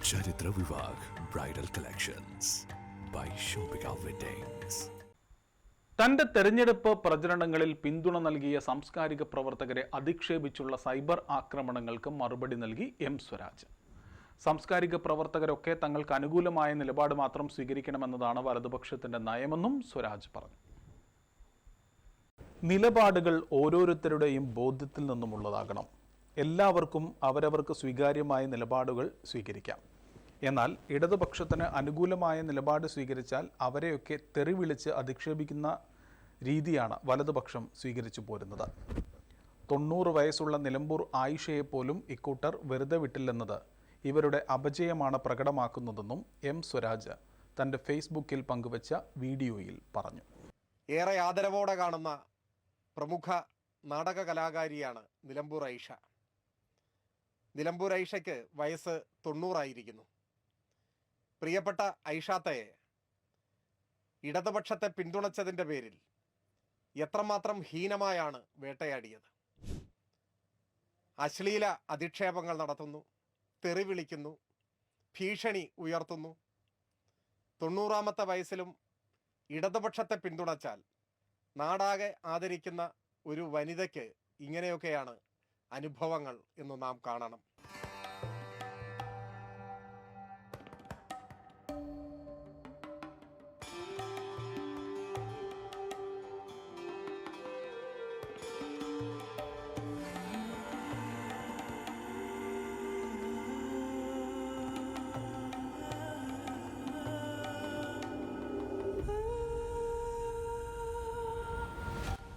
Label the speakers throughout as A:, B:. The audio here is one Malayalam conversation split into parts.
A: ചരിത്ര Vivah bridal collections by Shoppika weddings.
B: തന്റെ തെരഞ്ഞെടുപ്പ് പ്രചരണങ്ങളിൽ പിന്തുണ നൽകിയ സാംസ്കാരിക പ്രവർത്തകരെ അധിക്ഷേപിച്ചുള്ള സൈബർ ആക്രമണങ്ങൾക്ക് മറുപടി നൽകി എം സ്വരാജ്. സാംസ്കാരിക പ്രവർത്തകരൊക്കെ തങ്ങൾക്ക് അനുകൂലമായ നിലപാട് മാത്രം സ്വീകരിക്കണമെന്നതാണ് വലതുപക്ഷത്തിന്റെ നയമെന്നും സ്വരാജ് പറഞ്ഞു. നിലപാടുകൾ ഓരോരുത്തരുടെയും ബോധ്യത്തിൽ നിന്നുമുള്ളതാകണം. എല്ലാവർക്കും അവരവർക്ക് സ്വീകാര്യമായ നിലപാടുകൾ സ്വീകരിക്കാം. എന്നാൽ ഇടതുപക്ഷത്തിന് അനുകൂലമായ നിലപാട് സ്വീകരിച്ചാൽ അവരെയൊക്കെ തെറി വിളിച്ച് അധിക്ഷേപിക്കുന്ന രീതിയാണ് വലതുപക്ഷം സ്വീകരിച്ചു പോരുന്നത്. 90 വയസ്സുള്ള നിലമ്പൂർ ആയിഷയെപ്പോലും ഇക്കൂട്ടർ വെറുതെ വിട്ടില്ലെന്നത് ഇവരുടെ അപജയമാണ് പ്രകടമാക്കുന്നതെന്നും എം സ്വരാജ് തൻ്റെ ഫേസ്ബുക്കിൽ പങ്കുവച്ച വീഡിയോയിൽ പറഞ്ഞു.
C: ഏറെ ആദരവോടെ കാണുന്ന പ്രമുഖ നാടക കലാകാരിയാണ് നിലമ്പൂർ ആയിഷ. നിലമ്പൂർ ആയിഷയ്ക്ക് വയസ്സ് 90 പ്രിയപ്പെട്ട ഐഷാത്തയെ ഇടതുപക്ഷത്തെ പിന്തുണച്ചതിൻ്റെ പേരിൽ എത്രമാത്രം ഹീനമായാണ് വേട്ടയാടിയത്. അശ്ലീല അധിക്ഷേപങ്ങൾ നടത്തുന്നു, തെറി വിളിക്കുന്നു, ഭീഷണി ഉയർത്തുന്നു. 90 വയസ്സിലും ഇടതുപക്ഷത്തെ പിന്തുണച്ചാൽ നാടാകെ ആദരിക്കുന്ന ഒരു വനിതയ്ക്ക് ഇങ്ങനെയൊക്കെയാണ് അനുഭവങ്ങൾ എന്ന് നാം കാണണം.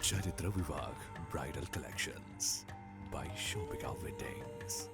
A: Charitra Vivah bridal collections by Shoppika weddings.